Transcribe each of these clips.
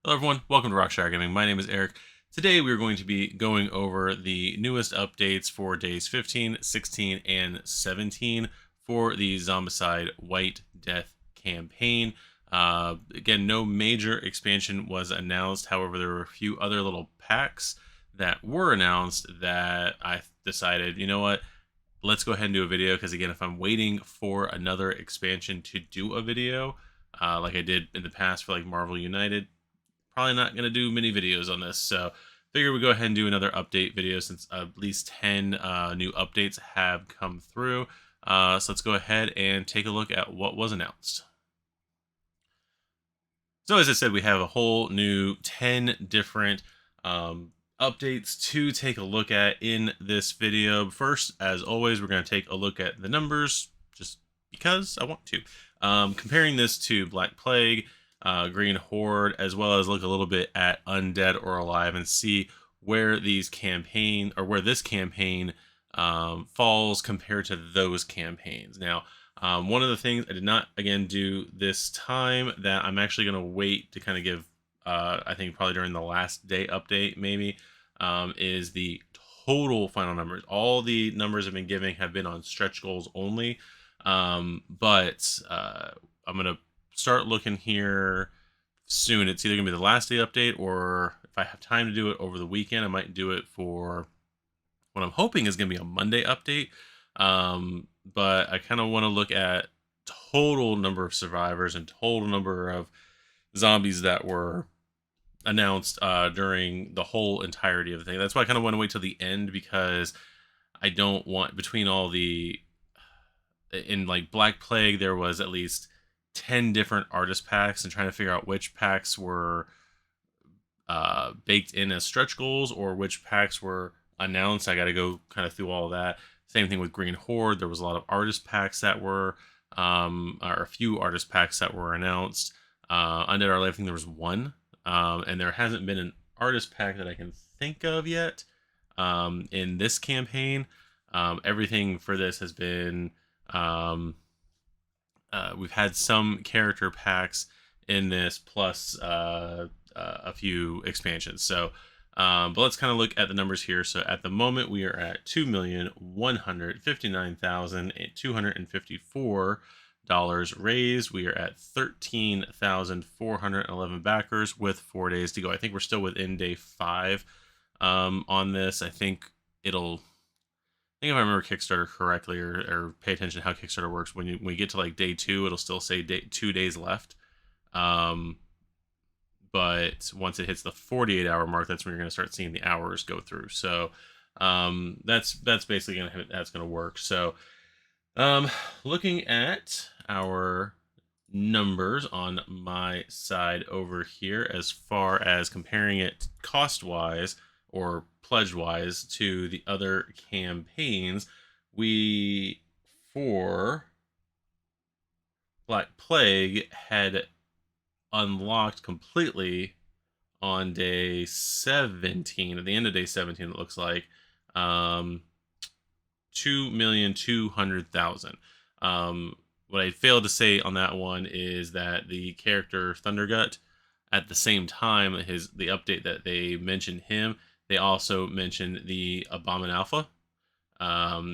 Hello everyone, welcome to Rockstar Gaming. My name is Eric. Today we are going to be going over the newest updates for days 15, 16, and 17 for the Zombicide White Death campaign. Again, no major expansion was announced. However, there were a few other little packs that were announced that I decided, you know what, let's go ahead and do a video, because again, if I'm waiting for another expansion to do a video, like I did in the past for like Marvel United, probably not going to do many videos on this. So figure we go ahead and do another update video since at least 10 new updates have come through. So let's go ahead and take a look at what was announced. So as I said, we have a whole new 10 different updates to take a look at in this video. First, as always, we're going to take a look at the numbers just because I want to. Comparing this to Black Plague, Green Horde, as well as look a little bit at Undead or Alive and see where these campaign or where this campaign falls compared to those campaigns. Now, one of the things I did not again do this time that I'm actually going to wait to kind of give, I think probably during the last day update maybe, is the total final numbers. All the numbers I've been giving have been on stretch goals only, but I'm going to start looking here soon. It's either gonna be the last day update, or if I have time to do it over the weekend, I might do it for what I'm hoping is gonna be a Monday update. But I kind of want to look at total number of survivors and total number of zombies that were announced during the whole entirety of the thing. That's why I kind of want to wait till the end, because I don't want, between all the, in like Black Plague, there was at least 10 different artist packs, and trying to figure out which packs were baked in as stretch goals or which packs were announced. I got to go kind of through all of that. Same thing with Green Horde. There was a lot of artist packs that were, or a few artist packs that were announced. Undead or Alive, I think there was one. And there hasn't been an artist pack that I can think of yet in this campaign. Everything for this has been, we've had some character packs in this, plus a few expansions. So, but let's kind of look at the numbers here. So at the moment, we are at $2,159,254 raised. We are at 13,411 backers with 4 days to go. I think we're still within day 5 on this. I think it'll, I think if I remember Kickstarter correctly, or pay attention to how Kickstarter works, when we get to like day 2, it'll still say 2 days left. But once it hits the 48-hour mark, that's when you're going to start seeing the hours go through. So that's basically that's going to work. So looking at our numbers on my side over here, as far as comparing it cost-wise or pledge-wise to the other campaigns, we, for Black Plague, had unlocked completely on day 17. At the end of day 17, it looks like 2,200,000. What I failed to say on that one is that the character Thundergut, at the same time, the update that they mentioned him, they also mentioned the Abomin Alpha,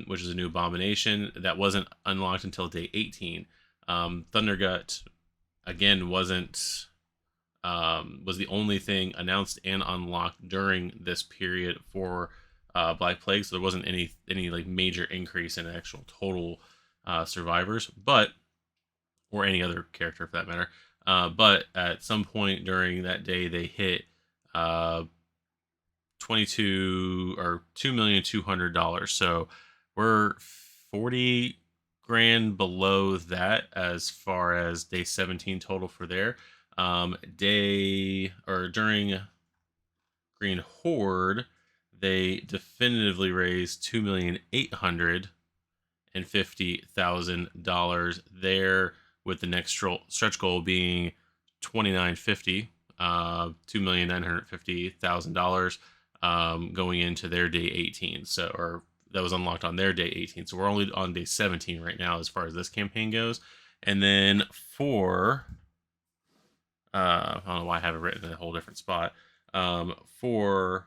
which is a new abomination that wasn't unlocked until day 18. Thundergut, again, was the only thing announced and unlocked during this period for Black Plague, so there wasn't any like major increase in actual total survivors, but, or any other character for that matter. But at some point during that day, they hit 22 or $2,200,000. So we're 40 grand below that as far as day 17 total for there. During Green Horde, they definitively raised $2,850,000 there, with the next stretch goal being $2,950,000, $2,950,000 going into their day 18. So, or that was unlocked on their day 18. So we're only on day 17 right now as far as this campaign goes. And then for I don't know why I have it written in a whole different spot. For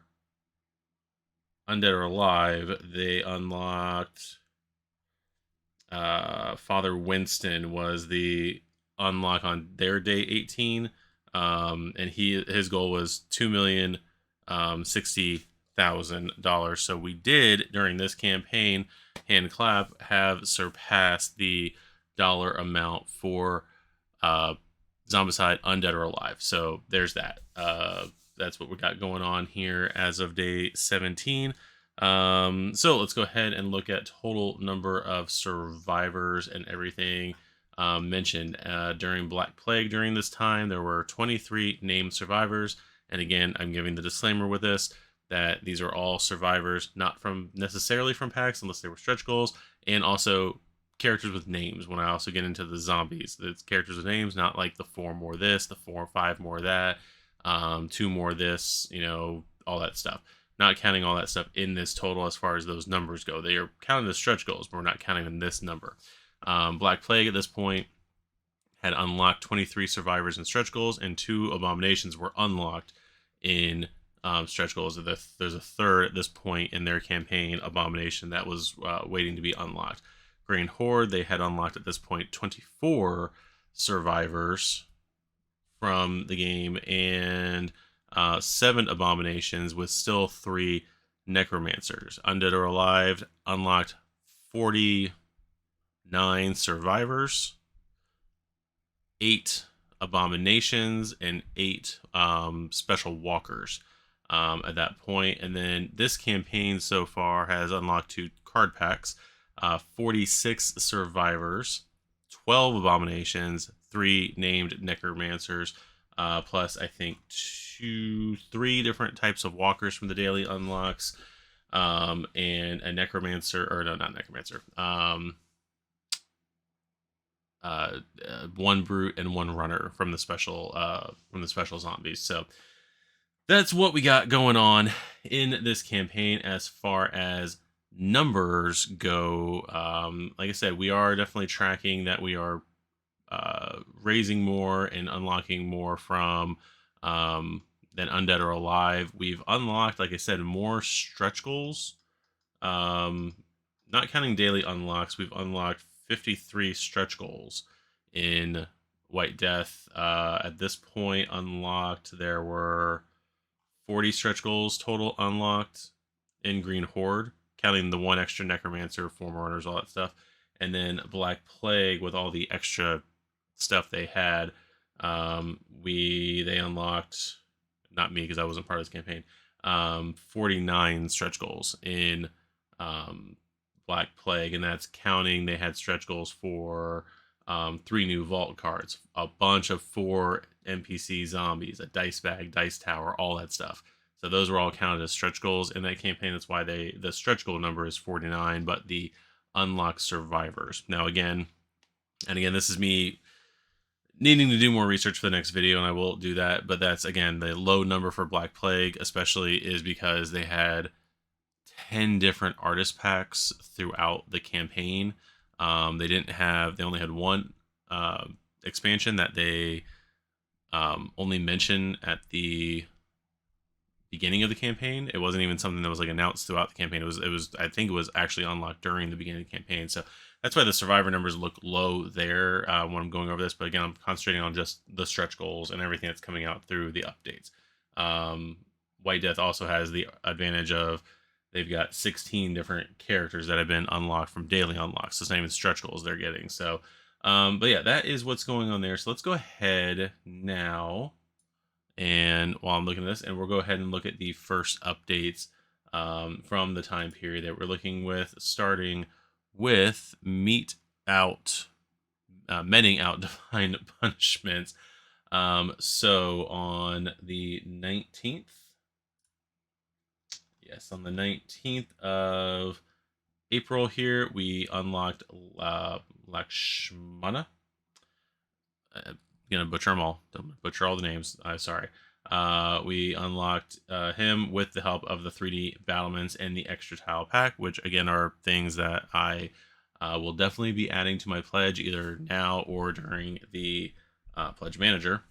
Undead or Alive, they unlocked Father Winston was the unlock on their day 18, and his goal was 2,000,000 $60,000. So we did during this campaign, hand clap, have surpassed the dollar amount for uh, Zombicide, Undead or Alive. So there's that. That's what we got going on here as of day 17. So let's go ahead and look at total number of survivors and everything mentioned during Black Plague. During this time, there were 23 named survivors. And again, I'm giving the disclaimer with this that these are all survivors, not from necessarily from packs, unless they were stretch goals, and also characters with names. When I also get into the zombies, it's characters with names, not like the 4 more this, the 4 or 5 more that, 2 more this, all that stuff. Not counting all that stuff in this total as far as those numbers go. They are counting the stretch goals, but we're not counting in this number. Black Plague at this point had unlocked 23 survivors in stretch goals, and 2 abominations were unlocked in stretch goals. There's a third at this point in their campaign abomination that was waiting to be unlocked. Green Horde, they had unlocked at this point 24 survivors from the game, and 7 abominations with still 3 necromancers. Undead or Alive unlocked 49 survivors, 8 abominations, and 8 special walkers at that point. And then this campaign so far has unlocked 2 card packs, 46 survivors, 12 abominations, 3 named necromancers, plus I think 3 different types of walkers from the daily unlocks, and a necromancer, or no, not necromancer, 1 brute and 1 runner from the special zombies. So that's what we got going on in this campaign as far as numbers go. Like I said, we are definitely tracking that we are raising more and unlocking more from than Undead or Alive. We've unlocked, like I said, more stretch goals. Not counting daily unlocks, we've unlocked 53 stretch goals in White Death. At this point, unlocked, there were 40 stretch goals total unlocked in Green Horde, counting the 1 extra necromancer, 4 runners, all that stuff. And then Black Plague, with all the extra stuff they had, they unlocked, not me because I wasn't part of this campaign, 49 stretch goals in Black Plague, and that's counting they had stretch goals for 3 new vault cards, a bunch of 4 NPC zombies, a dice bag, dice tower, all that stuff. So those were all counted as stretch goals in that campaign. That's why the stretch goal number is 49, but the unlocked survivors. Now again, this is me needing to do more research for the next video, and I will do that. But that's, again, the low number for Black Plague, especially, is because they had 10 different artist packs throughout the campaign. They only had 1 expansion that they only mention at the beginning of the campaign. It wasn't even something that was like announced throughout the campaign. It was I think it was actually unlocked during the beginning of the campaign. So that's why the survivor numbers look low there when I'm going over this. But again, I'm concentrating on just the stretch goals and everything that's coming out through the updates. White Death also has the advantage of they've got 16 different characters that have been unlocked from daily unlocks. So it's not even stretch goals they're getting. So, but yeah, that is what's going on there. So let's go ahead now, and while I'm looking at this, and we'll go ahead and look at the first updates from the time period that we're looking with, starting with meting out divine punishments. So on the 19th, yes, on the 19th of April here, we unlocked Lakshmana. Gonna butcher them all. Don't butcher all the names. Sorry. We unlocked him with the help of the 3D battlements and the extra tile pack, which again are things that I will definitely be adding to my pledge either now or during the pledge manager.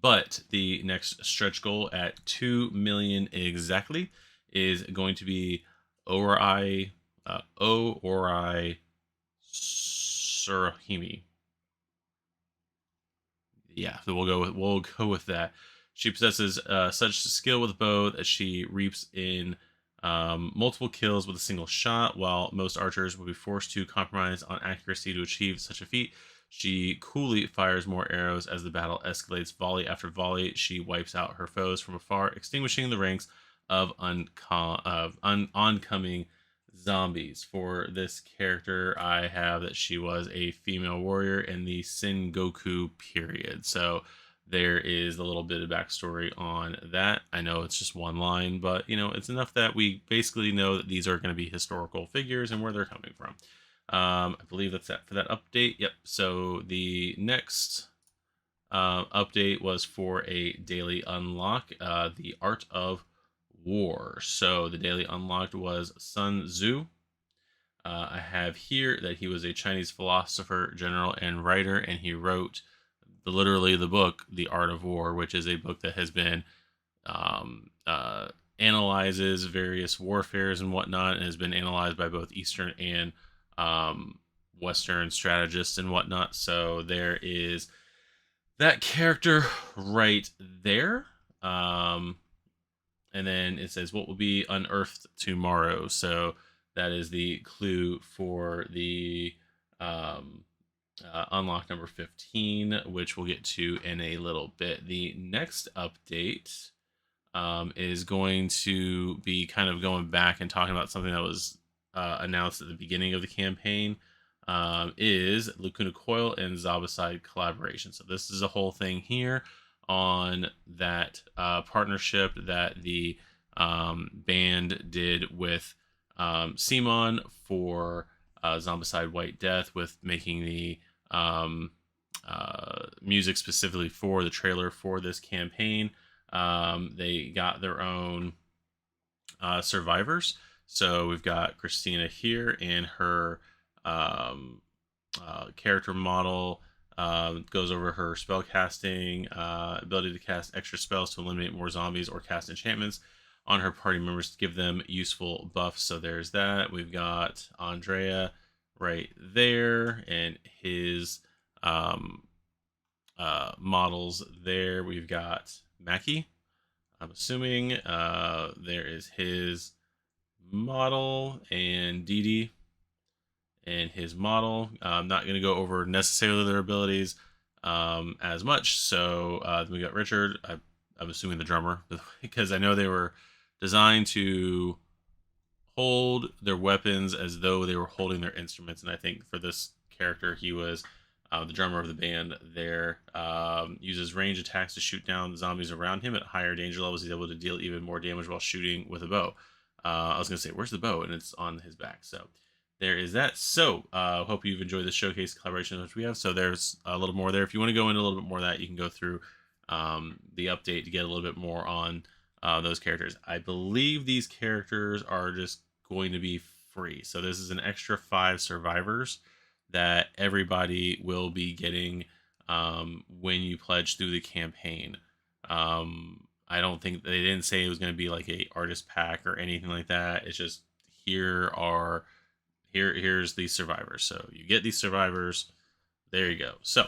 But the next stretch goal at 2 million exactly is going to be Ori Ori Surahimi. Yeah, so we'll go with that. She possesses such skill with bow that she reaps in multiple kills with a single shot, while most archers will be forced to compromise on accuracy to achieve such a feat. She coolly fires more arrows as the battle escalates. Volley after volley, she wipes out her foes from afar, extinguishing the ranks of oncoming zombies. For this character, I have that she was a female warrior in the Sengoku period. So there is a little bit of backstory on that. I know it's just one line, but it's enough that we basically know that these are going to be historical figures and where they're coming from. I believe that's that for that update. Yep. So the next update was for a daily unlock, the Art of War. So the daily unlocked was Sun Tzu. I have here that he was a Chinese philosopher, general, and writer, and he wrote literally the book, The Art of War, which is a book that has been um, uh, analyzes various warfares and whatnot, and has been analyzed by both Eastern and Western strategists and whatnot. So there is that character right there. And then it says, what will be unearthed tomorrow? So that is the clue for the unlock number 15, which we'll get to in a little bit. The next update is going to be kind of going back and talking about something that was announced at the beginning of the campaign, is Lacuna Coil and Zombicide collaboration. So this is a whole thing here on that partnership that the band did with CMON for Zombicide White Death, with making the music specifically for the trailer for this campaign. They got their own survivors. So we've got Christina here, and her character model goes over her spell casting, ability to cast extra spells to eliminate more zombies or cast enchantments on her party members to give them useful buffs. So there's that. We've got Andrea right there, and his models there. We've got Mackie. I'm assuming there is his model, and Dee Dee and his model. I'm not going to go over necessarily their abilities as much. So then we got Richard. I'm assuming the drummer, because I know they were designed to hold their weapons as though they were holding their instruments. And I think for this character, he was the drummer of the band there. Uses range attacks to shoot down the zombies around him. At higher danger levels, he's able to deal even more damage while shooting with a bow. I was going to say, where's the bow? And it's on his back. So there is that. So hope you've enjoyed this showcase collaboration which we have. So there's a little more there. If you want to go into a little bit more of that, you can go through the update to get a little bit more on those characters. I believe these characters are just going to be free. So this is an extra 5 survivors that everybody will be getting when you pledge through the campaign. I don't think they didn't say it was going to be like a artist pack or anything like that. It's just here's these survivors. So you get these survivors. There you go. So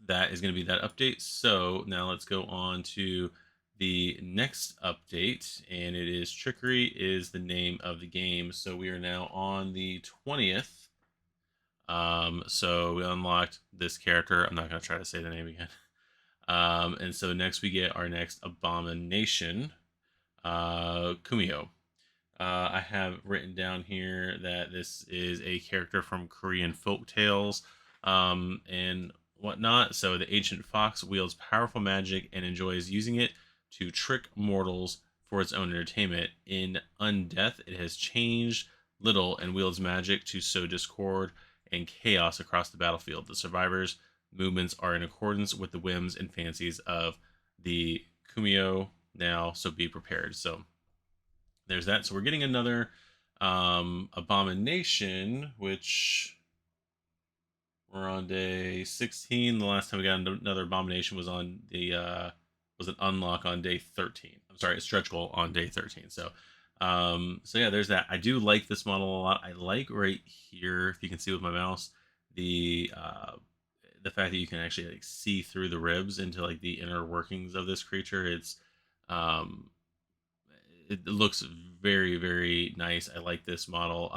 that is going to be that update. So now let's go on to the next update, and it is Trickery is the name of the game. So we are now on the 20th. So we unlocked this character. I'm not going to try to say the name again. And so next we get our next abomination, Kumio. I have written down here that this is a character from Korean folk tales and whatnot. So the ancient fox wields powerful magic and enjoys using it to trick mortals for its own entertainment. In Undeath, it has changed little and wields magic to sow discord and chaos across the battlefield. The survivors' movements are in accordance with the whims and fancies of the Kumio now, so be prepared. So there's that. So we're getting another abomination, which We're on day 16. The last time we got another abomination was on the was an unlock on day 13. I'm sorry, a stretch goal on day 13. So yeah, there's that. I do like this model a lot. I like right here, if you can see with my mouse, the fact that you can actually like see through the ribs into like the inner workings of this creature. Um it looks very, very nice. I like this model.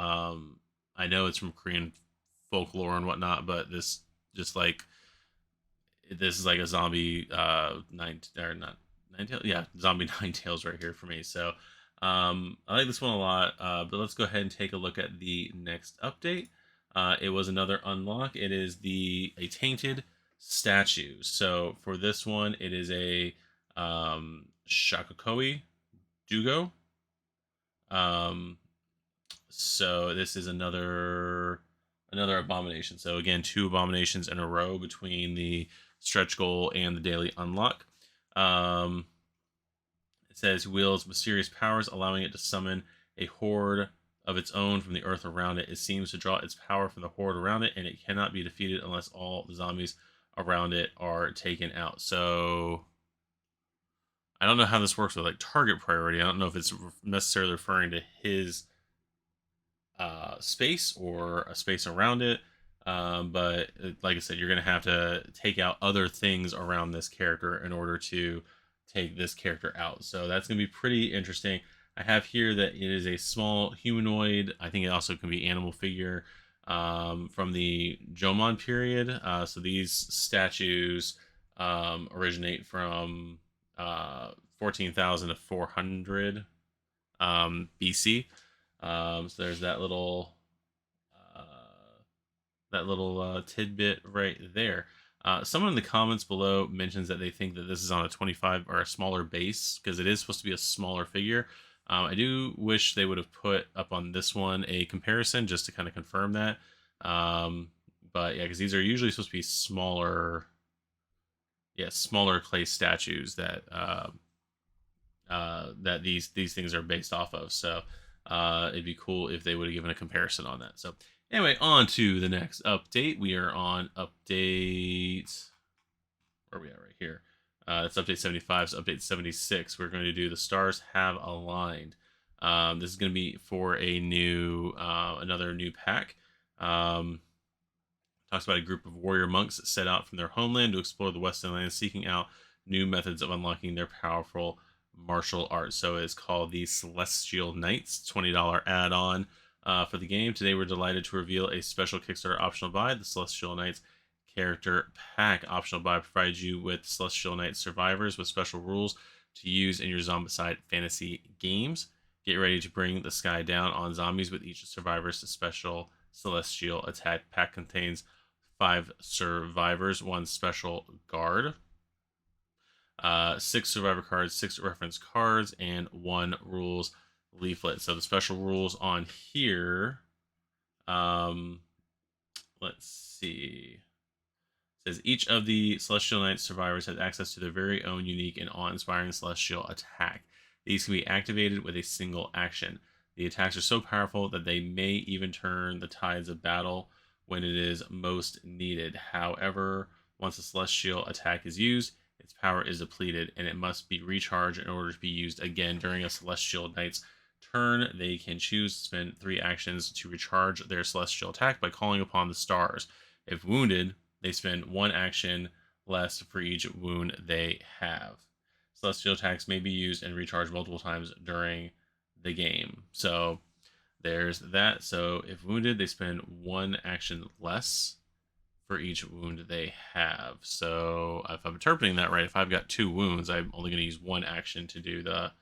I know it's from Korean folklore and whatnot, but this is like a zombie nine or not nine tails, yeah, zombie nine tails right here for me. So I like this one a lot. But let's go ahead and take a look at the next update. It was another unlock. It is a tainted statue. So for this one, it is a Shakakoi Dugo. Um, so this is another abomination. So again, two abominations in a row between the stretch goal and the daily unlock. It says wields mysterious powers, allowing it to summon a horde of its own from the earth around it. It seems to draw its power from the horde around it, and it cannot be defeated unless all the zombies around it are taken out. So I don't know how this works with like target priority. I don't know if it's necessarily referring to his space or a space around it. But like I said, you're going to have to take out other things around this character in order to take this character out. So that's going to be pretty interesting. I have here that it is a small humanoid. I think it also can be animal figure from the Jomon period. So these statues originate from 14,000 to 400 BC. So there's that little tidbit right there. Someone in the comments below mentions that they think that this is on a 25 or a smaller base because it is supposed to be a smaller figure. I do wish they would have put up on this one a comparison just to kind of confirm that. But yeah, because these are usually supposed to be smaller clay statues that that these things are based off of. So it'd be cool if they would have given a comparison on that. So anyway, on to the next update. We are on update. Where are we at right here? That's update 75. So update 76. We're going to do the stars have aligned. This is going to be for a new another new pack. Talks about a group of warrior monks that set out from their homeland to explore the Western lands, seeking out new methods of unlocking their powerful martial arts. So it's called the Celestial Knights, $20 add-on for the game. Today we're delighted to reveal a special Kickstarter optional buy, the Celestial Knights character pack. Optional buy provides you with Celestial Knights survivors with special rules to use in your Zombicide fantasy games. Get ready to bring the sky down on zombies with each survivor's special celestial attack. Pack contains 5 survivors, 1 special guard, 6 survivor cards, 6 reference cards, and 1 rules leaflet. So the special rules on here, let's see. It says each of the Celestial Knights survivors has access to their very own unique and awe-inspiring celestial attack. These can be activated with a single action. The attacks are so powerful that they may even turn the tides of battle when it is most needed. However, once a celestial attack is used, its power is depleted and it must be recharged in order to be used again during a Celestial Knight's turn. They can choose to spend 3 actions to recharge their celestial attack by calling upon the stars. If wounded, they spend 1 action less for each wound they have. Celestial attacks may be used and recharged multiple times during the game. So there's that. So if wounded, they spend 1 action less for each wound they have. So if I'm interpreting that right, if I've got 2 wounds, I'm only going to use 1 action to do the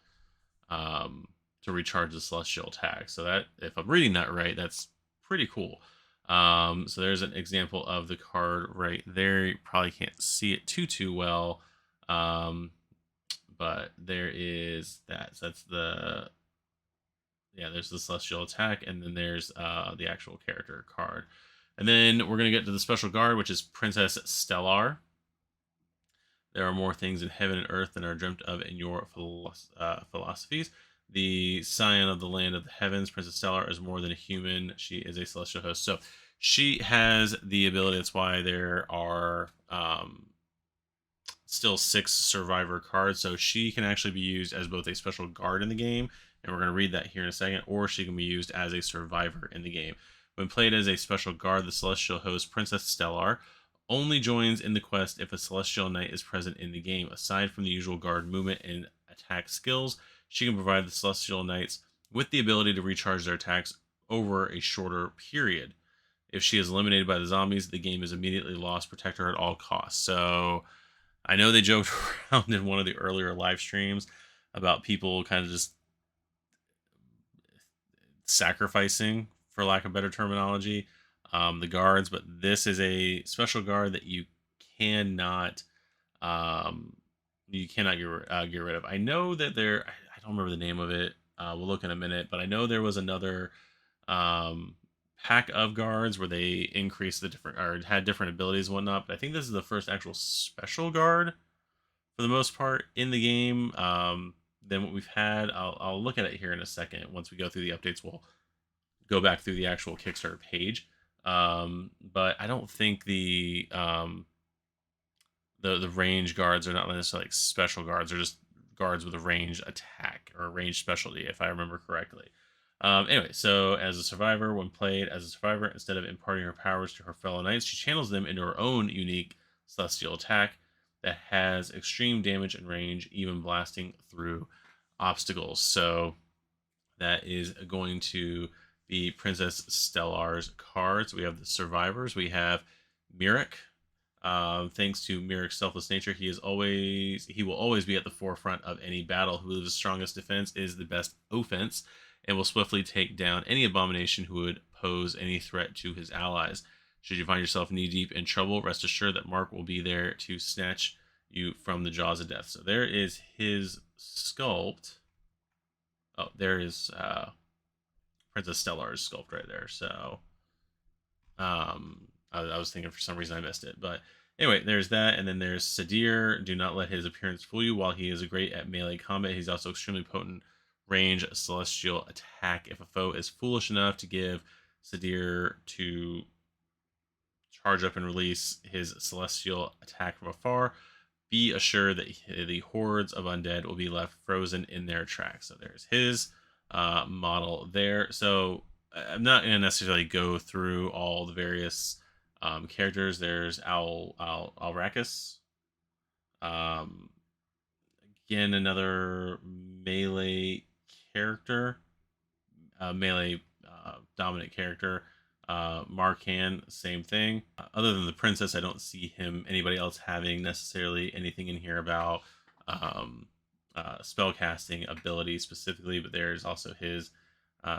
to recharge the celestial attack. So that, if I'm reading that right, that's pretty cool. So there's an example of the card right there. You probably can't see it too well, but there is that. So that's there's the celestial attack, and then there's the actual character card. And then we're going to get to the special guard, which is Princess Stellar. There are more things in heaven and earth than are dreamt of in your philosophies. The scion of the land of the heavens, Princess Stellar, is more than a human. She is a celestial host. So She has the ability. That's why there are still 6 survivor cards. So she can actually be used as both a special guard in the game, and we're going to read that here in a second, or she can be used as a survivor in the game. When played as a special guard, the celestial host Princess Stellar only joins in the quest if a celestial knight is present in the game. Aside from the usual guard movement and attack skills, she can provide the celestial knights with the ability to recharge their attacks over a shorter period. If she is eliminated by the zombies, the game is immediately lost. Protect her at all costs. So I know they joked around in one of the earlier live streams about people kind of just sacrificing, for lack of better terminology, the guards. But this is a special guard that cannot um, you cannot get rid of. I know that I don't remember the name of it. We'll look in a minute, but I know there was another um, pack of guards where they increased the different or had different abilities and whatnot. But I think this is the first actual special guard for the most part in the game than what we've had. I'll look at it here in a second. Once we go through the updates, we'll go back through the actual Kickstarter page. But I don't think the range guards are not necessarily like special guards. They're just guards with a ranged attack or a ranged specialty, if I remember correctly. Anyway, so as a survivor, when played as a survivor, instead of imparting her powers to her fellow knights, she channels them into her own unique celestial attack that has extreme damage and range, even blasting through obstacles. So that is going to be Princess Stellar's cards. We have the survivors. We have Mirek. Thanks to Mirek's selfless nature, he will always be at the forefront of any battle. Who believes the strongest defense is the best offense, and will swiftly take down any abomination who would pose any threat to his allies. Should you find yourself knee-deep in trouble, rest assured that Mark will be there to snatch you from the jaws of death. So there is his sculpt. Oh, there is Princess Stellar's sculpt right there. So I was thinking for some reason I missed it. But anyway, there's that. And then there's Sadir. Do not let his appearance fool you. While he is great at melee combat, he's also extremely potent range celestial attack. If a foe is foolish enough to give Sadir to charge up and release his celestial attack from afar, be assured that the hordes of undead will be left frozen in their tracks. So there's his model there. So I'm not going to necessarily go through all the various characters. There's Alrakis. Again, another melee character, melee dominant character. Markan, same thing. Other than the princess, I don't see anybody else having necessarily anything in here about spellcasting ability specifically, but there's also his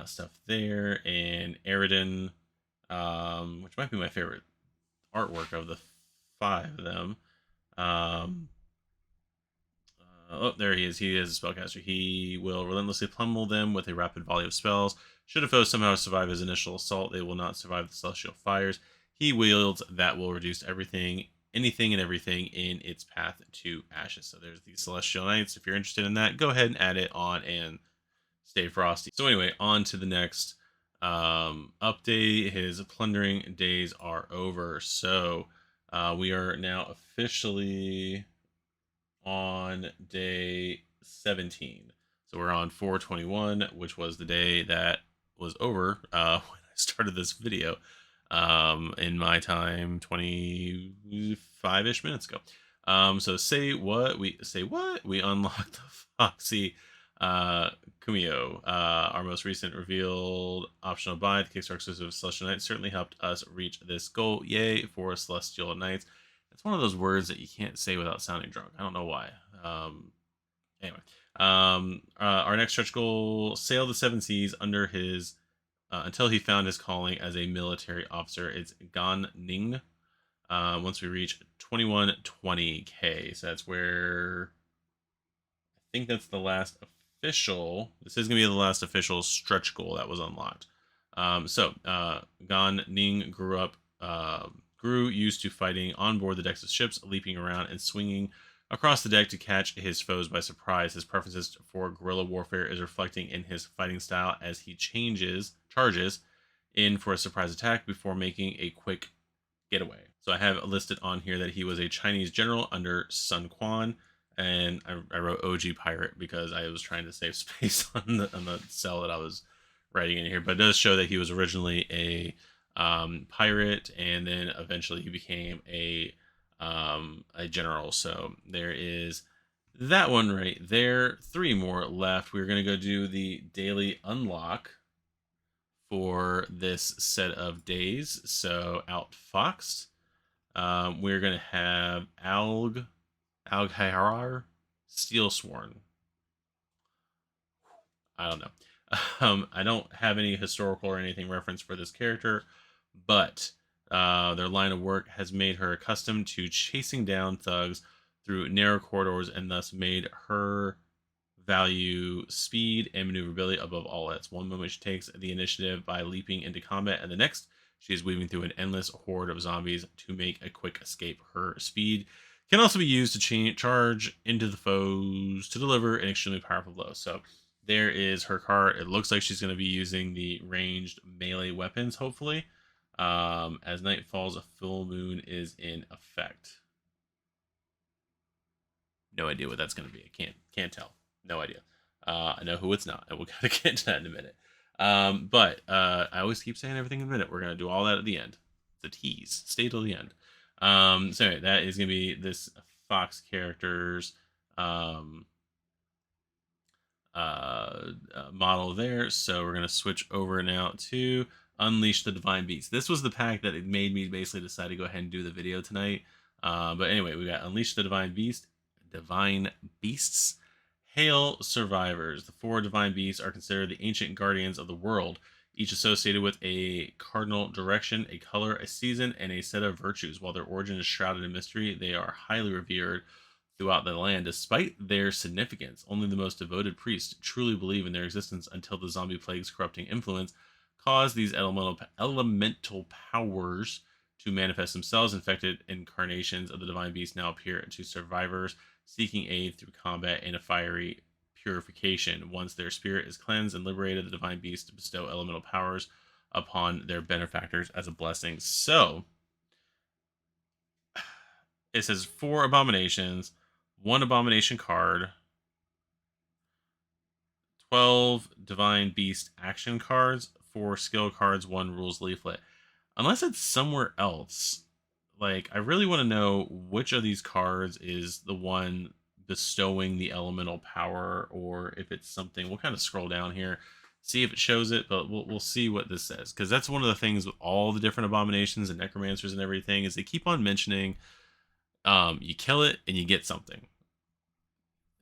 stuff there. And Eridan, which might be my favorite artwork of the 5 of them. Oh, there he is. He is a spellcaster. He will relentlessly pummel them with a rapid volley of spells. Should a foe somehow survive his initial assault, they will not survive the celestial fires he wields that will reduce anything and everything in its path to ashes. So there's the Celestial Knights. If you're interested in that, go ahead and add it on and stay frosty. So anyway, on to the next update. His plundering days are over. So we are now officially on day 17. So we're on 4/21, which was the day that was over when I started this video in my time 25-ish minutes ago. So say what we unlocked the Foxy Kumio, our most recent revealed optional buy. The Kickstarter exclusive Celestial Knights certainly helped us reach this goal. Yay for Celestial Knights. It's one of those words that you can't say without sounding drunk. I don't know why. Anyway, our next stretch goal: sail the 7 seas under his until he found his calling as a military officer. It's Gan Ning. Once we reach 2120k, so that's where I think that's the last official. This is gonna be the last official stretch goal that was unlocked. Gan Ning grew used to fighting on board the decks of ships, leaping around and swinging across the deck to catch his foes by surprise. His preferences for guerrilla warfare is reflecting in his fighting style as he charges in for a surprise attack before making a quick getaway. So I have listed on here that he was a Chinese general under Sun Quan, and I wrote OG pirate because I was trying to save space on the cell that I was writing in here. But it does show that he was originally a pirate, and then eventually he became a general. So there is that one right there. 3 more left. We're gonna go do the daily unlock for this set of days. So outfoxed. We're gonna have Alghairar Steel Sworn. I don't know. I don't have any historical or anything reference for this character, but their line of work has made her accustomed to chasing down thugs through narrow corridors, and thus made her value speed and maneuverability above all else. One moment she takes the initiative by leaping into combat, and the next she is weaving through an endless horde of zombies to make a quick escape. Her speed can also be used to charge into the foes to deliver an extremely powerful blow. So there is her card. It looks like she's going to be using the ranged melee weapons, hopefully. As night falls, a full moon is in effect. No idea what that's going to be. I can't tell. No idea. I know who it's not, and we'll kind of get to that in a minute. But I always keep saying everything in a minute. We're going to do all that at the end. It's a tease. Stay till the end. So anyway, that is going to be this Fox character's model there. So we're going to switch over now to Unleash the Divine Beast. This was the pack that it made me basically decide to go ahead and do the video tonight. But anyway, we got Unleash the Divine Beasts. Hail survivors. The 4 divine beasts are considered the ancient guardians of the world, each associated with a cardinal direction, a color, a season, and a set of virtues. While their origin is shrouded in mystery, they are highly revered throughout the land. Despite their significance, only the most devoted priests truly believe in their existence until the zombie plague's corrupting influence cause these elemental powers to manifest themselves. Infected incarnations of the divine beast now appear to survivors seeking aid through combat and a fiery purification. Once their spirit is cleansed and liberated, the divine beasts bestow elemental powers upon their benefactors as a blessing. So it says 4 abominations, 1 abomination card, 12 divine beast action cards, 4 skill cards, 1 rules leaflet. Unless it's somewhere else, like, I really want to know which of these cards is the one bestowing the elemental power, or if it's something. We'll kind of scroll down here, see if it shows it, but we'll see what this says, because that's one of the things with all the different abominations and necromancers and everything, is they keep on mentioning you kill it and you get something.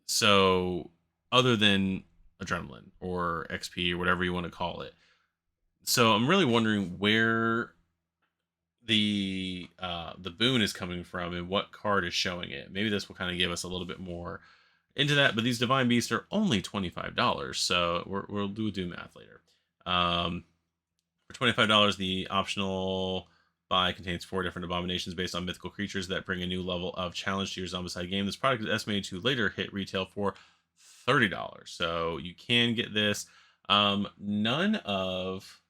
So other than adrenaline or XP or whatever you want to call it. So I'm really wondering where the boon is coming from and what card is showing it. Maybe this will kind of give us a little bit more into that. But these divine beasts are only $25, so we'll do math later. For $25, the optional buy contains 4 different abominations based on mythical creatures that bring a new level of challenge to your Zombicide game. This product is estimated to later hit retail for $30, so you can get this. None of,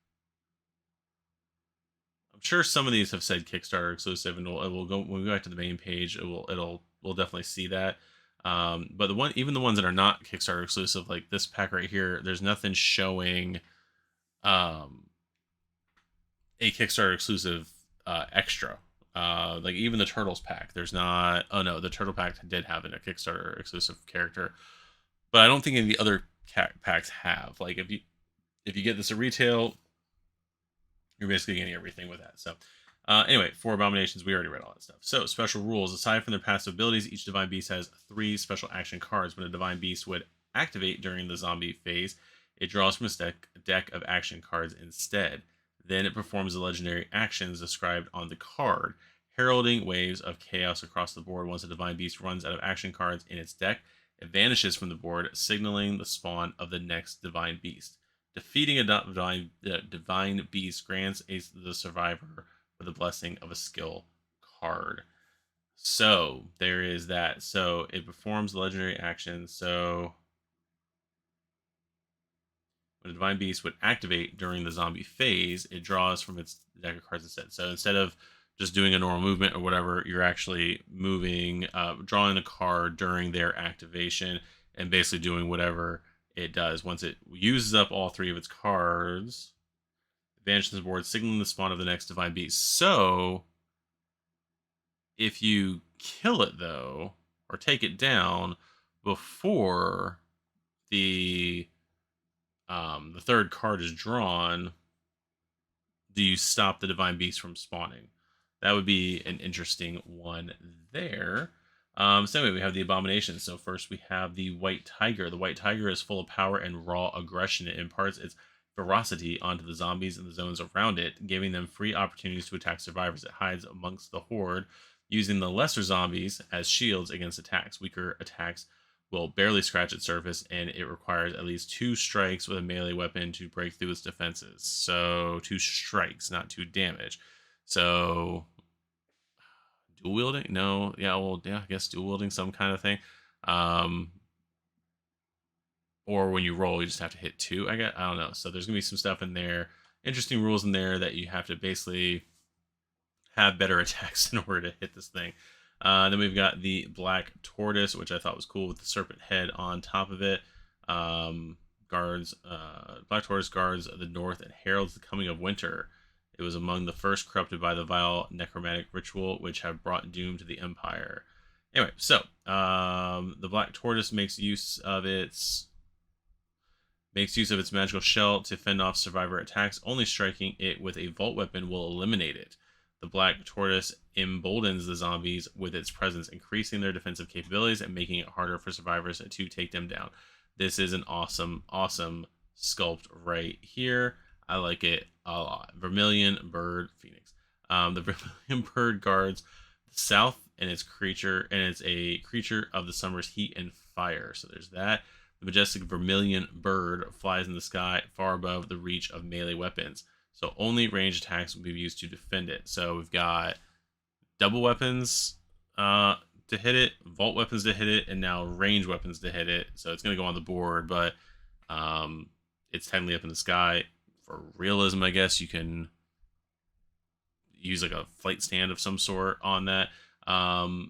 I'm sure some of these have said Kickstarter exclusive, and we'll go when we go back to the main page. We'll definitely see that. But even the ones that are not Kickstarter exclusive, like this pack right here, there's nothing showing a Kickstarter exclusive extra. Like even the Turtles pack, there's not. Oh no, the Turtle pack did have a Kickstarter exclusive character, but I don't think any of the other packs have. Like if you get this at retail, you're basically getting everything with that. So anyway, 4 abominations, we already read all that stuff. So special rules. Aside from their passive abilities, each divine beast has 3 special action cards. When a divine beast would activate during the zombie phase, it draws from a deck of action cards instead. Then it performs the legendary actions described on the card, heralding waves of chaos across the board. Once a divine beast runs out of action cards in its deck, it vanishes from the board, signaling the spawn of the next divine beast. Defeating a divine beast grants the survivor with the blessing of a skill card. So there is that. So it performs the legendary action. So When a divine beast would activate during the zombie phase, it draws from its deck of cards instead. So instead of just doing a normal movement or whatever, you're actually moving, drawing a card during their activation and basically doing whatever it does. Once it uses up all 3 of its cards, vanishes the board, signaling the spawn of the next divine beast. So if you kill it though, or take it down before the 3rd card is drawn, do you stop the divine beast from spawning? That would be an interesting one there. So anyway, we have the abomination. So first we have the white tiger. The white tiger is full of power and raw aggression. It imparts its ferocity onto the zombies and the zones around it, giving them free opportunities to attack survivors. It hides amongst the horde, using the lesser zombies as shields against attacks. Weaker attacks will barely scratch its surface, and it requires at least 2 strikes with a melee weapon to break through its defenses. So 2 strikes, not 2 damage. So dual wielding? No, yeah, well, yeah, I guess dual wielding, some kind of thing. Or when you roll, you just have to hit 2. I don't know. So there's gonna be some stuff in there, interesting rules in there that you have to basically have better attacks in order to hit this thing. Then we've got the black tortoise, which I thought was cool with the serpent head on top of it. Black tortoise guards the north and heralds the coming of winter. It was among the first corrupted by the vile necromantic ritual, which have brought doom to the empire. Anyway, so the black tortoise makes use of its magical shell to fend off survivor attacks. Only striking it with a vault weapon will eliminate it. The black tortoise emboldens the zombies with its presence, increasing their defensive capabilities and making it harder for survivors to take them down. This is an awesome, awesome sculpt right here. I like it a lot. Vermilion Bird Phoenix. The Vermilion Bird guards the south, and it's a creature of the summer's heat and fire. So there's that. The majestic Vermilion Bird flies in the sky far above the reach of melee weapons. So only ranged attacks will be used to defend it. So we've got double weapons to hit it, vault weapons to hit it, and now range weapons to hit it. So it's going to go on the board, but it's technically up in the sky. For realism, I guess you can use like a flight stand of some sort on that. Grant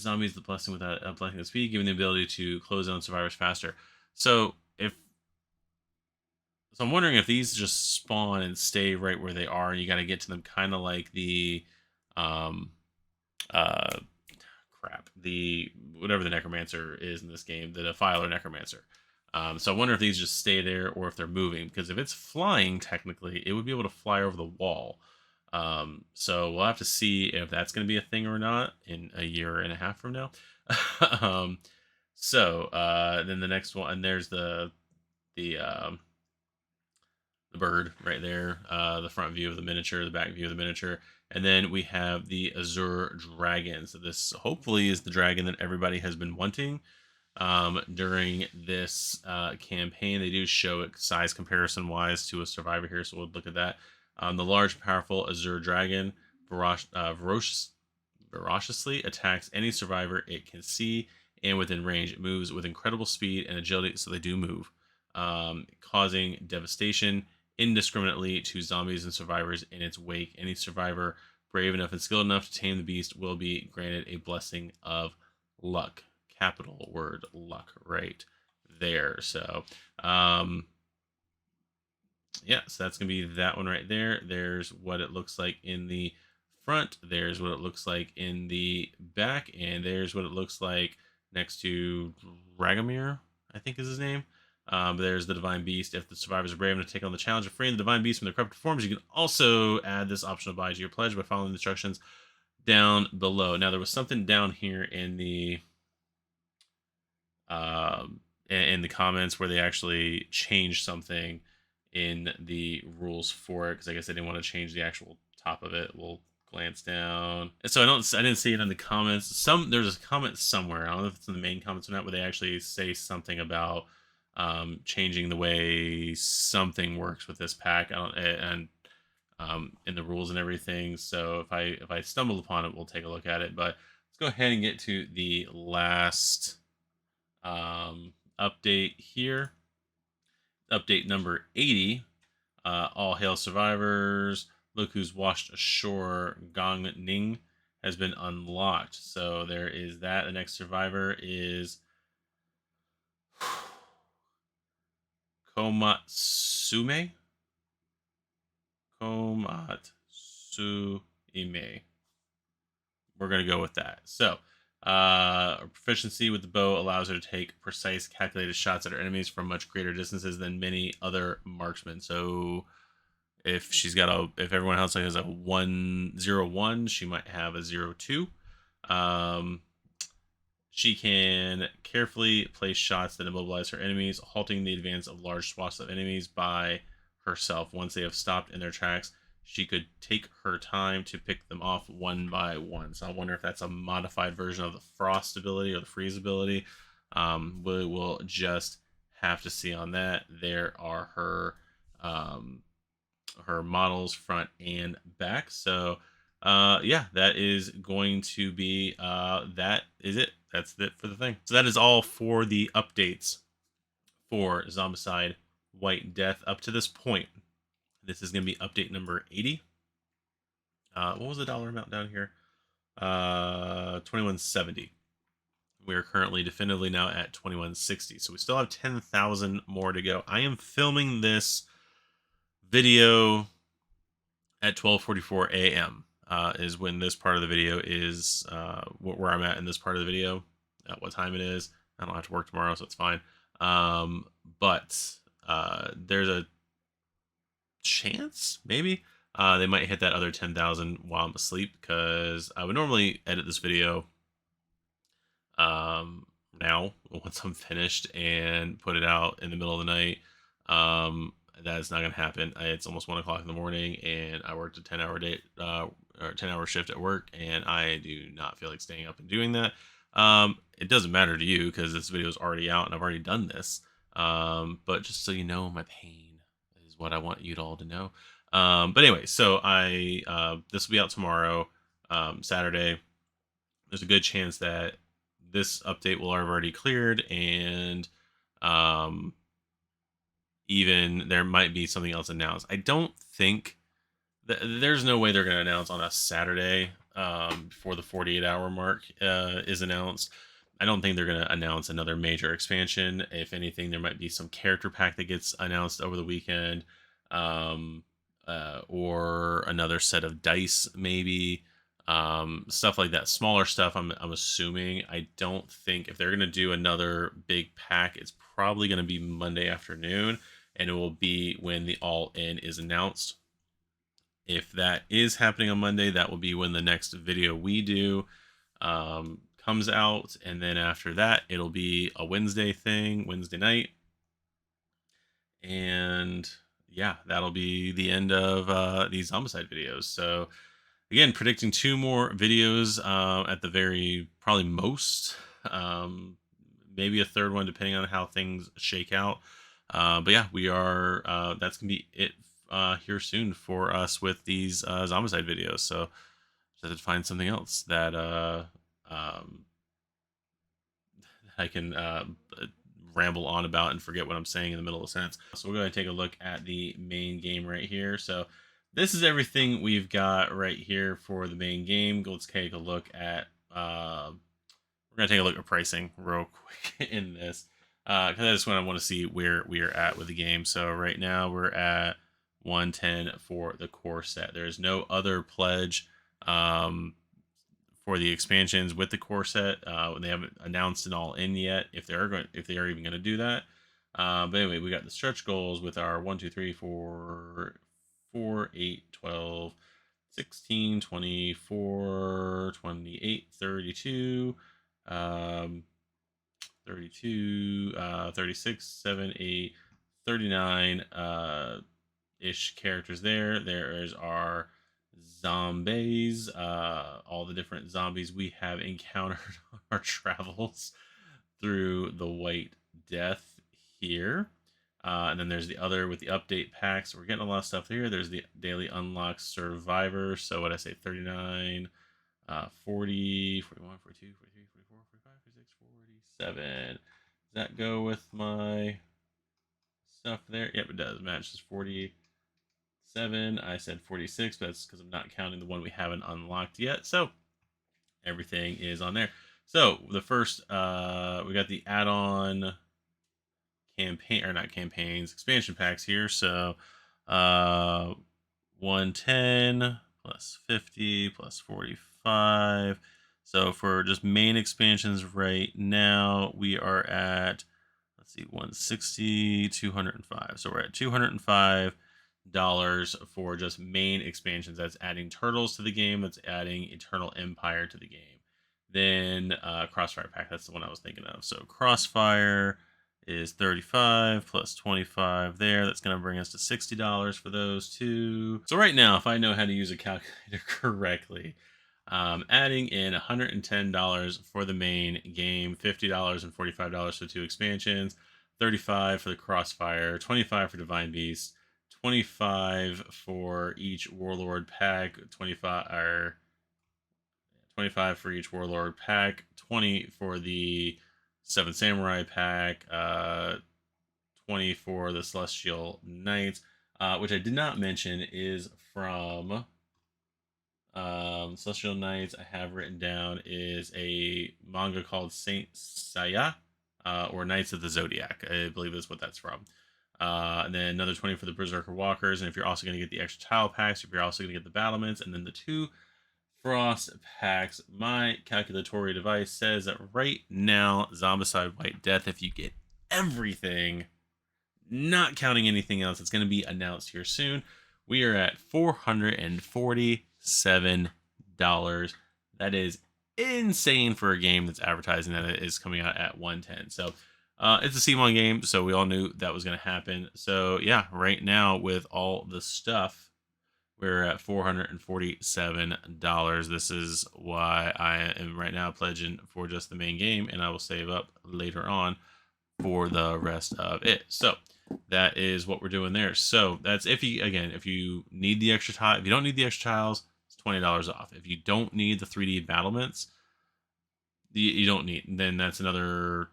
zombies the blessing without a blessing of speed, giving the ability to close on survivors faster. So I'm wondering if these just spawn and stay right where they are, and you got to get to them kind of like the the whatever the necromancer is in this game, the defiler necromancer. So I wonder if these just stay there or if they're moving, because if it's flying, technically it would be able to fly over the wall. So we'll have to see if that's going to be a thing or not in a year and a half from now. Then the next one, and there's the bird right there, the front view of the miniature, the back view of the miniature, and then we have the Azure Dragon. So this hopefully is the dragon that everybody has been wanting during this campaign. They do show it size comparison wise to a survivor here, so we'll look at that. The large, powerful Azure Dragon ferociously attacks any survivor it can see and within range. It moves with incredible speed and agility, so they do move, causing devastation indiscriminately to zombies and survivors in its wake. Any survivor brave enough and skilled enough to tame the beast will be granted a blessing of luck. Capital word luck right there. So yeah, so that's gonna be that one right there. There's what it looks like in the front, there's what it looks like in the back, and there's what it looks like next to Dragomir, I think is his name. There's the Divine Beast. If the survivors are brave enough to take on the challenge of freeing the Divine Beast from their corrupted forms, you can also add this optional buy to your pledge by following the instructions down below. Now, there was something down here in the comments where they actually changed something in the rules for it, because I guess they didn't want to change the actual top of it. We'll glance down. And so I didn't see it in the comments. There's a comment somewhere, I don't know if it's in the main comments or not, where they actually say something about changing the way something works with this pack, in the rules and everything. So if I stumble upon it, we'll take a look at it. But let's go ahead and get to the last update here. update number 80. All hail survivors. Look who's washed ashore. Gong Ning has been unlocked. So there is that. The next survivor is Komatsume. Komatsume. We're going to go with that. So, proficiency with the bow allows her to take precise, calculated shots at her enemies from much greater distances than many other marksmen. So, if everyone else has a 101, she might have a 02. She can carefully place shots that immobilize her enemies, halting the advance of large swaths of enemies by herself. Once they have stopped in their tracks, she could take her time to pick them off one by one. So I wonder if that's a modified version of the frost ability or the freeze ability. We'll just have to see on that. There are her models front and back. So yeah, that is going to be that is it. That's it for the thing. So that is all for the updates for Zombicide White Death up to this point. This is going to be update number 80. What was the dollar amount down here? 2170. We are currently definitively now at 2160. So we still have 10,000 more to go. I am filming this video at 12:44 a.m. Is when this part of the video is where I'm at in this part of the video, at what time it is. I don't have to work tomorrow, so it's fine. But there's a chance maybe they might hit that other 10,000 while I'm asleep, because I would normally edit this video now once I'm finished and put it out in the middle of the night. That's not gonna happen. It's almost 1 o'clock in the morning, and I worked a 10-hour day or 10-hour shift at work, and I do not feel like staying up and doing that. It doesn't matter to you because this video is already out and I've already done this. But just so you know, my pain is what I want you all to know. But anyway, so this will be out tomorrow, Saturday. There's a good chance that this update will have already cleared, and even there might be something else announced. I don't think there's no way they're going to announce on a Saturday before the 48-hour mark is announced. I don't think they're going to announce another major expansion. If anything, there might be some character pack that gets announced over the weekend, or another set of dice, maybe. Stuff like that, smaller stuff. I'm assuming. I don't think if they're going to do another big pack, it's probably going to be Monday afternoon, and it will be when the all-in is announced. If that is happening on Monday, that will be when the next video we do comes out, and then after that, it'll be a Wednesday thing, Wednesday night, and yeah, that'll be the end of these Zombicide videos. So again, predicting 2 more videos at the very probably most, maybe a 3rd one depending on how things shake out. But yeah, we are. That's gonna be it here soon for us with these Zombicide videos. So just have to find something else that I can ramble on about and forget what I'm saying in the middle of a sentence. So we're going to take a look at the main game right here. So this is everything we've got right here for the main game. Let's take a look at we're going to take a look at pricing real quick in this, because I just want to see where we are at with the game. So right now we're at 110 for the core set. There's no other pledge for the expansions with the core set. They haven't announced it all in yet, if they are even going to do that. But anyway, we got the stretch goals with our 1, 2, 3, 4, 8, 12, 16, 24, 28, 32, 32, 36, 7, 8, 39 ish characters there. There is our zombies, all the different zombies we have encountered on our travels through the White Death here. And then there's the other with the update packs. We're getting a lot of stuff here. There's the daily unlock survivor. So what I say, 39, 40, 41, 42, 43, 44, 45, 46, 47. Does that go with myself? stuff there. Yep, it does. Matches 47. I said 46, but that's because I'm not counting the one we haven't unlocked yet. So everything is on there. So the first, we got the add-on campaign, or not campaigns, expansion packs here. So 110 plus 50 plus 45. So for just main expansions right now, we are at, let's see, 160, 205. So we're at $205 for just main expansions. That's adding Turtles to the game. That's adding Eternal Empire to the game. Then Crossfire pack, that's the one I was thinking of. So Crossfire is 35 plus 25 there. That's going to bring us to $60 for those two. So right now, if I know how to use a calculator correctly, adding in $110 for the main game, $50 and $45 for the two expansions, $35 for the Crossfire, $25 for Divine Beast, $25 for each Warlord pack, 25 for each Warlord pack, 20 for the Seven Samurai pack, 20 for the Celestial Knights, which I did not mention is from Celestial Knights. I have written down is a manga called Saint Seiya, or Knights of the Zodiac. I believe that's what that's from. And then another 20 for the Berserker Walkers. And if you're also going to get the extra tile packs, if you're also going to get the battlements, and then the two Frost packs, my calculatory device says that right now, Zombicide White Death, if you get everything, not counting anything else, it's going to be announced here soon. We are at $447. That is insane for a game that's advertising that it is coming out at 110. So it's a CMON game, so we all knew that was going to happen. So yeah, right now with all the stuff, we're at $447. This is why I am right now pledging for just the main game, and I will save up later on for the rest of it. So that is what we're doing there. So that's if you need the extra tile. If you don't need the extra tiles, it's $20 off. If you don't need the 3D battlements, you don't need. Then that's another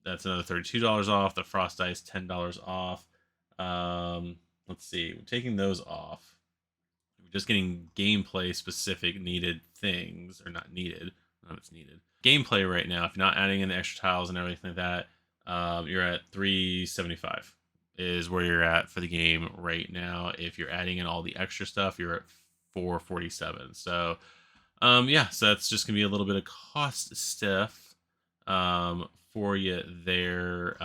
$32 off. The Frost Dice, $10 off. Let's see, we're taking those off. We're just getting gameplay specific needed things, or not needed, not it's needed. Gameplay right now, if you're not adding in the extra tiles and everything like that, you're at $375 is where you're at for the game right now. If you're adding in all the extra stuff, you're at $447. So yeah, so that's just gonna be a little bit of cost stuff for you there.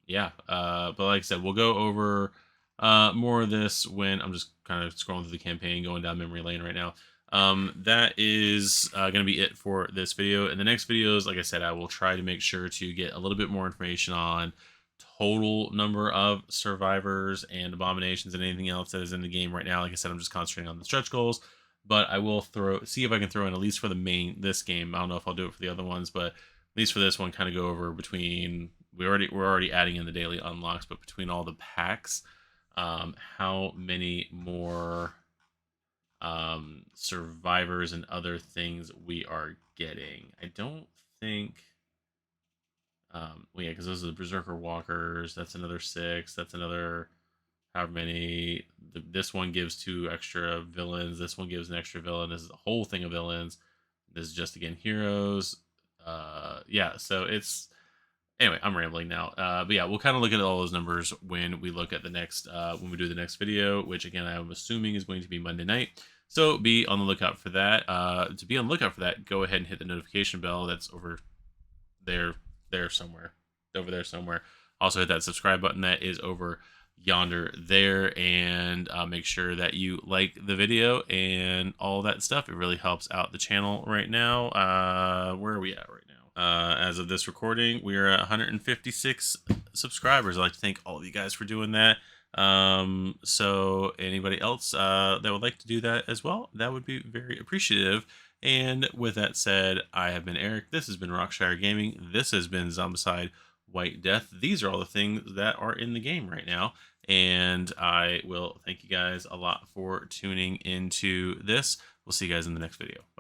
Yeah, but like I said, we'll go over more of this when I'm just kind of scrolling through the campaign, going down memory lane right now. That is going to be it for this video. In the next videos, like I said, I will try to make sure to get a little bit more information on total number of survivors and abominations and anything else that is in the game right now. Like I said, I'm just concentrating on the stretch goals, but I will see if I can throw in, at least for this game. I don't know if I'll do it for the other ones, but at least for this one, kind of go over between, we're already adding in the daily unlocks, but between all the packs, how many more survivors and other things we are getting. I don't think, well, yeah, because those are the Berserker Walkers. That's another 6. That's another however many. This one gives 2 extra villains. This one gives an extra villain. This is a whole thing of villains. This is just, again, heroes. Yeah, so it's, anyway, I'm rambling now. But yeah, we'll kind of look at all those numbers when we look at the next, when we do the next video, which again, I'm assuming is going to be Monday night. So be on the lookout for that. To be on the lookout for that, go ahead and hit the notification bell. That's over there somewhere. Over there somewhere. Also hit that subscribe button that is over yonder there, and make sure that you like the video and all that stuff. It really helps out the channel right now. Where are we at right now? As of this recording, we are at 156 subscribers. I'd like to thank all of you guys for doing that. So anybody else that would like to do that as well, that would be very appreciative. And with that said, I have been Eric. This has been Rockshire Gaming. This has been Zombicide White Death. These are all the things that are in the game right now. And I will thank you guys a lot for tuning into this. We'll see you guys in the next video. Bye.